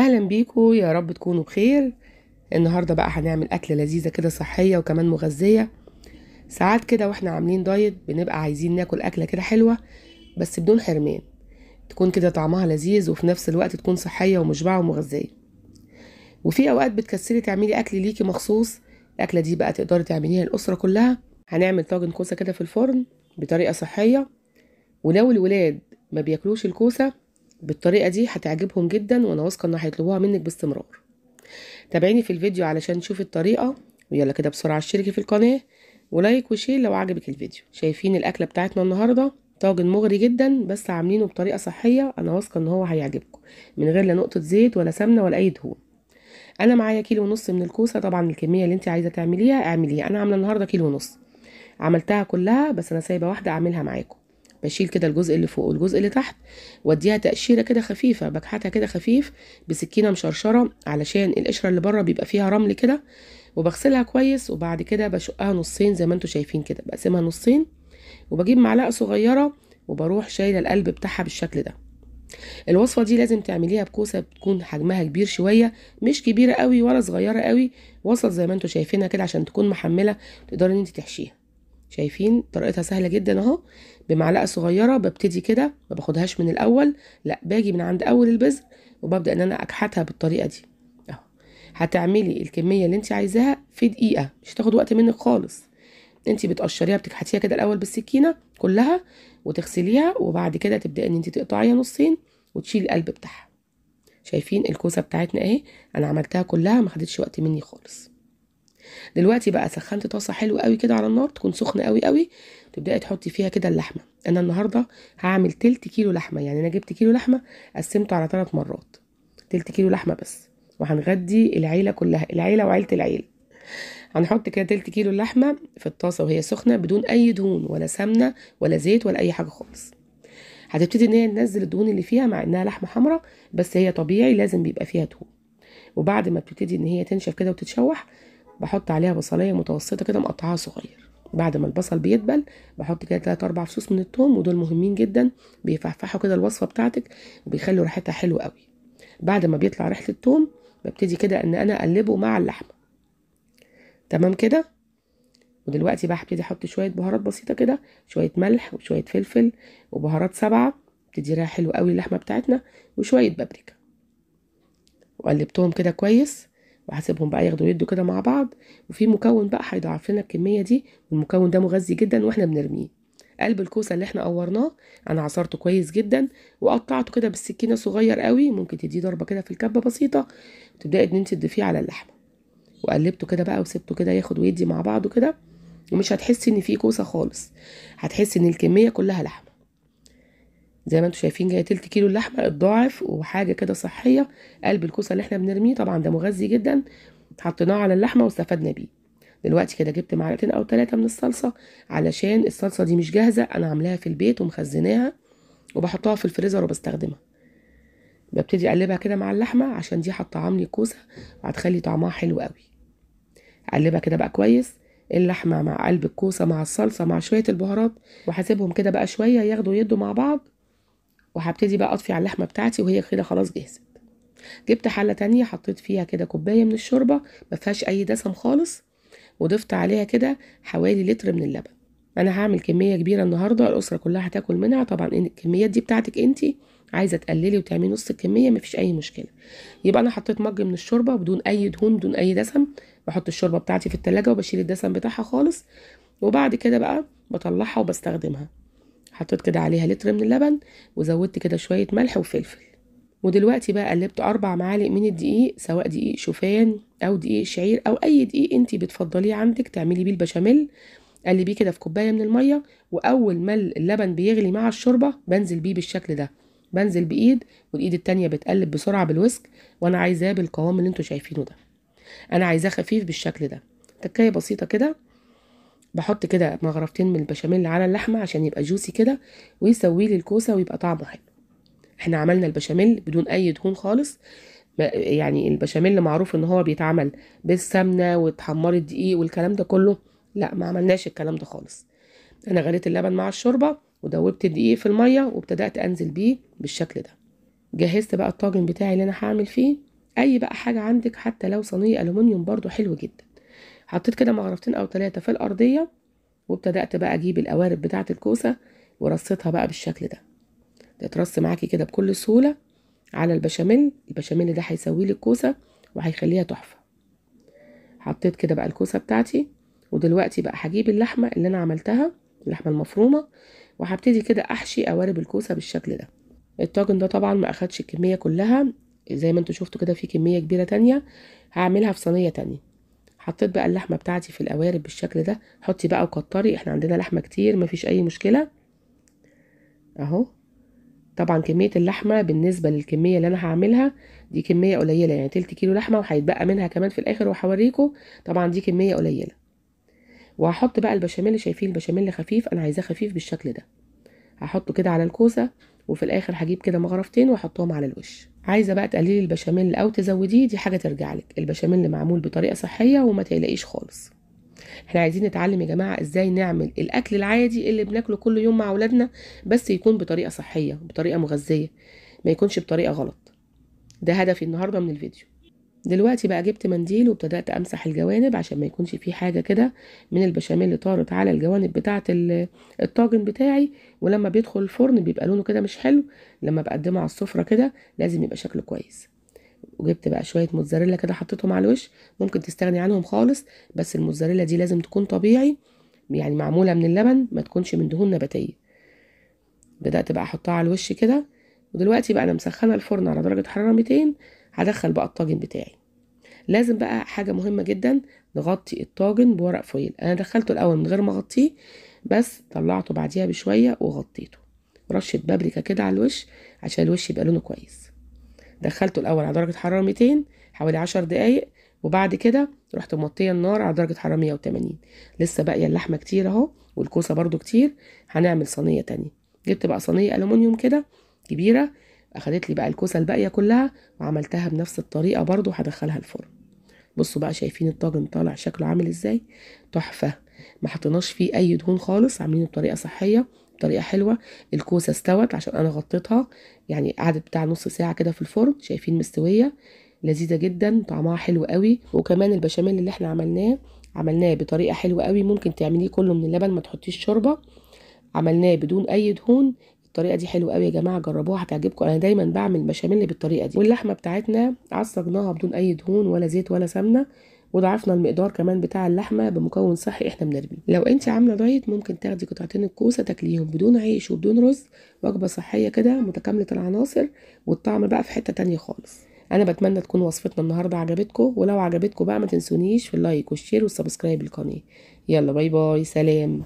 اهلا بيكم، يا رب تكونوا بخير. النهارده بقى هنعمل اكله لذيذه كده، صحيه وكمان مغذيه. ساعات كده واحنا عاملين دايت بنبقى عايزين ناكل اكله كده حلوه بس بدون حرمان، تكون كده طعمها لذيذ وفي نفس الوقت تكون صحيه ومشبعه ومغذيه. وفي اوقات بتكسلي تعملي اكل ليكي مخصوص. الاكله دي بقى تقدري تعمليها الاسره كلها. هنعمل طاجن كوسه كده في الفرن بطريقه صحيه، ولو الولاد ما بياكلوش الكوسه بالطريقه دي هتعجبهم جدا، وانا واثقه ان هيطلبوها منك باستمرار. تابعيني في الفيديو علشان تشوفي الطريقة، ويلا كده بسرعة اشتركي في القناة ولايك وشير لو عجبك الفيديو. شايفين الأكلة بتاعتنا النهاردة؟ طاجن مغري جدا بس عاملينه بطريقة صحية، أنا واثقة إن هو هيعجبكم من غير لا نقطة زيت ولا سمنة ولا أي دهون. أنا معايا كيلو ونص من الكوسة، طبعا الكمية اللي انت عايزة تعمليها اعمليها. أنا عاملة النهاردة كيلو ونص، عملتها كلها بس أنا سايبة واحدة أعملها معاكم. بشيل كده الجزء اللي فوق والجزء اللي تحت واديها تقشيره كده خفيفه، بكحتها كده خفيف بسكينه مشرشره علشان القشره اللي بره بيبقى فيها رمل كده، وبغسلها كويس. وبعد كده بشقها نصين زي ما انتم شايفين كده، بقسمها نصين وبجيب معلقه صغيره وبروح شايله القلب بتاعها بالشكل ده. الوصفه دي لازم تعمليها بكوسه بتكون حجمها كبير شويه، مش كبيره قوي ولا صغيره قوي، وسط زي ما انتم شايفينها كده عشان تكون محمله تقدري ان انت تحشيها. شايفين طريقتها سهله جدا اهو. بمعلقه صغيره ببتدي كده، ما باخدهاش من الاول، لا باجي من عند اول البذر وببدا ان انا اكحتها بالطريقه دي اهو. هتعملي الكميه اللي انت عايزاها في دقيقه، مش هتاخد وقت منك خالص. انت بتقشريها بتكحتيها كده الاول بالسكينه كلها وتغسليها، وبعد كده تبداي ان انت تقطعيها نصين وتشيلي القلب بتاعها. شايفين الكوسه بتاعتنا اهي، انا عملتها كلها ما خدتش وقت مني خالص. دلوقتي بقى سخنت طاسه حلوه قوي كده على النار، تكون سخنه قوي قوي. تبداي تحطي فيها كده اللحمه. انا النهارده هعمل تلت كيلو لحمه، يعني انا جبت كيلو لحمه قسمته على 3 مرات. تلت كيلو لحمه بس، وهنغدي العيله كلها، العيله وعيله العيله. هنحط كده تلت كيلو اللحمه في الطاسه وهي سخنه بدون اي دهون ولا سمنه ولا زيت ولا اي حاجه خالص. هتبتدي ان هي تنزل الدهون اللي فيها، مع انها لحمه حمراء بس هي طبيعي لازم بيبقى فيها دهون. وبعد ما بتبتدي ان هي تنشف كده وتتشوح، بحط عليها بصلايه متوسطه كده مقطعاها صغير. بعد ما البصل بيدبل بحط كده 3 4 فصوص من الثوم، ودول مهمين جدا، بيفحفحوا كده الوصفه بتاعتك وبيخلوا ريحتها حلوه قوي. بعد ما بيطلع ريحه الثوم ببتدي كده ان انا اقلبه مع اللحمه. تمام كده. ودلوقتي بقى هبتدي احط شويه بهارات بسيطه كده، شويه ملح وشويه فلفل وبهارات 7 بتدي ريحه حلوه قوي اللحمه بتاعتنا، وشويه بابريكا. وقلبتهم كده كويس وهسيبهم بقى ياخدوا يدوا كده مع بعض. وفي مكون بقى هيضاعف لنا الكميه دي، والمكون ده مغذي جدا واحنا بنرميه. قلب الكوسه اللي احنا قورناه انا عصرته كويس جدا وقطعته كده بالسكينه صغير قوي، ممكن تديه ضربه كده في الكبه بسيطه وتبداي ان انت تضيفيه على اللحمه. وقلبته كده بقى وسبته كده ياخد ويدي مع بعضه كده، ومش هتحسي ان فيه كوسه خالص، هتحسي ان الكميه كلها لحمه. زي ما انتم شايفين جايه تلت كيلو اللحمه اتضاعف وحاجه كده صحيه. قلب الكوسه اللي احنا بنرميه طبعا ده مغذي جدا، حطيناه على اللحمه واستفدنا بيه. دلوقتي كده جبت معلقتين او 3 من الصلصه، علشان الصلصه دي مش جاهزه، انا عاملاها في البيت ومخزناها وبحطها في الفريزر وبستخدمها. ببتدي اقلبها كده مع اللحمه عشان دي هتطعم لي الكوسه وهتخلي طعمها حلو قوي. اقلبها كده بقى كويس، اللحمه مع قلب الكوسه مع الصلصه مع شويه البهارات، وهسيبهم كده بقى شويه ياخدوا يدوا مع بعض. وهبتدي بقى اطفي على اللحمه بتاعتي وهي كده خلاص جهزت. جبت حله تانية حطيت فيها كده كوبايه من الشوربه ما فيهاش اي دسم خالص، وضفت عليها كده حوالي لتر من اللبن. انا هعمل كميه كبيره النهارده، الاسره كلها هتاكل منها. طبعا ان الكميات دي بتاعتك انتي، عايزه تقللي وتعملي نص الكميه مفيش اي مشكله. يبقى انا حطيت مج من الشوربه بدون اي دهون بدون اي دسم. بحط الشوربه بتاعتي في التلاجة وبشيل الدسم بتاعها خالص، وبعد كده بقى بطلعها وبستخدمها. حطيت كده عليها لتر من اللبن وزودت كده شويه ملح وفلفل. ودلوقتي بقى قلبت 4 معالق من الدقيق، سواء دقيق شوفان او دقيق شعير او اي دقيق انتي بتفضليه عندك تعملي بيه البشاميل. قلبيه كده في كوبايه من الميه، واول ما اللبن بيغلي مع الشوربه بنزل بيه بالشكل ده. بنزل بايد والايد التانية بتقلب بسرعه بالويسك، وانا عايزاه بالقوام اللي انتوا شايفينه ده. انا عايزاه خفيف بالشكل ده. تكايه بسيطه كده. بحط كده مغرفتين من البشاميل على اللحمه عشان يبقى جوسي كده ويسوي لي الكوسه ويبقى طعمه حلو. احنا عملنا البشاميل بدون اي دهون خالص. يعني البشاميل معروف ان هو بيتعمل بالسمنه وتحمري الدقيق والكلام ده كله، لا ما عملناش الكلام ده خالص. انا غليت اللبن مع الشوربه ودوبت الدقيق في الميه وابتدات انزل بيه بالشكل ده. جهزت بقى الطاجن بتاعي اللي انا هعمل فيه. اي بقى حاجه عندك، حتى لو صينيه الومنيوم برضو حلو جدا. حطيت كده مغرفتين او 3 في الارضيه، وابتدأت بقى اجيب القوارب بتاعه الكوسه ورصيتها بقى بالشكل ده. تترص معاكي كده بكل سهوله على البشاميل. البشاميل ده هيسوي لي الكوسه وهيخليها تحفه. حطيت كده بقى الكوسه بتاعتي، ودلوقتي بقى هجيب اللحمه اللي انا عملتها، اللحمه المفرومه، وهبتدي كده احشي قوارب الكوسه بالشكل ده. الطاجن ده طبعا ما اخدش الكميه كلها، زي ما انتوا شفتوا كده في كميه كبيره تانية هعملها في صينيه تانية. حطيت بقى اللحمه بتاعتي في القوارب بالشكل ده. حطي بقى وكتري، احنا عندنا لحمه كتير مفيش اي مشكله اهو. طبعا كميه اللحمه بالنسبه للكميه اللي انا هعملها دي كميه قليله، يعني تلت كيلو لحمه وهيتبقى منها كمان في الاخر وهوريكم. طبعا دي كميه قليله. وهحط بقى البشاميل. شايفين البشاميل خفيف، انا عايزاه خفيف بالشكل ده. هحطه كده على الكوسه، وفي الاخر هجيب كده مغرفتين واحطهم على الوش. عايزه بقى تقللي البشاميل او تزوديه، دي حاجه ترجع لك. البشاميل اللي معمول بطريقه صحيه وما تقلقيش خالص. احنا عايزين نتعلم يا جماعه ازاي نعمل الاكل العادي اللي بناكله كل يوم مع اولادنا، بس يكون بطريقه صحيه، بطريقه مغذيه، ما يكونش بطريقه غلط. ده هدفي النهارده من الفيديو. دلوقتي بقى جبت منديل وابتدأت امسح الجوانب عشان ما يكونش فيه حاجة كده من البشاميل اللي طارت على الجوانب بتاعة الطاجن بتاعي، ولما بيدخل الفرن بيبقى لونه كده مش حلو. لما بقدمه على السفرة كده لازم يبقى شكله كويس. وجبت بقى شوية موتزاريلا كده حطيتهم على الوش، ممكن تستغني عنهم خالص، بس الموتزاريلا دي لازم تكون طبيعي، يعني معمولة من اللبن، ما تكونش من دهون نباتية. بدأت بقى احطها على الوش كده. ودلوقتي بقى انا مسخنة الفرن على درجة حرارة 200. هدخل بقى الطاجن بتاعي. لازم بقى حاجة مهمة جدا، نغطي الطاجن بورق فويل. انا دخلته الاول من غير ما اغطيه، بس طلعته بعديها بشوية وغطيته. رشة بابريكا كده على الوش عشان الوش يبقى لونه كويس. دخلته الاول على درجة حرارة 200 حوالي 10 دقايق، وبعد كده رحت موطيه النار على درجة حرارة 180. لسه باقيه اللحمة كتير اهو، والكوسة برضو كتير. هنعمل صينية تانية. جبت بقى صينية ألومنيوم كده كبيرة، اخدت لي بقى الكوسة الباقية كلها، وعملتها بنفس الطريقة برضو. هدخلها الفرن. بصوا بقى، شايفين الطاجن طالع شكله عامل ازاي؟ تحفة. ما حطيناش فيه اي دهون خالص، عاملينه بطريقة صحية، بطريقة حلوة. الكوسة استوت عشان انا غطيتها، يعني قعدت بتاع نص ساعة كده في الفرن. شايفين مستوية، لذيذة جدا، طعمها حلو قوي. وكمان البشاميل اللي احنا عملناه بطريقة حلوة قوي. ممكن تعمليه كله من اللبن، ما تحطيش شوربة. عملناه بدون اي دهون. الطريقه دي حلوه قوي يا جماعه، جربوها هتعجبكم. انا دايما بعمل بشاميل بالطريقه دي. واللحمه بتاعتنا عصجناها بدون اي دهون ولا زيت ولا سمنه، وضعفنا المقدار كمان بتاع اللحمه بمكون صحي احنا بنرميه. لو انت عامله دايت ممكن تاخدي قطعتين الكوسه تاكليهم بدون عيش وبدون رز، وجبه صحيه كده متكامله العناصر، والطعم بقى في حته تانية خالص. انا بتمنى تكون وصفتنا النهارده عجبتكم، ولو عجبتكم بقى ما تنسونيش في اللايك والشير والسبسكرايب للقناه. يلا باي باي، سلام.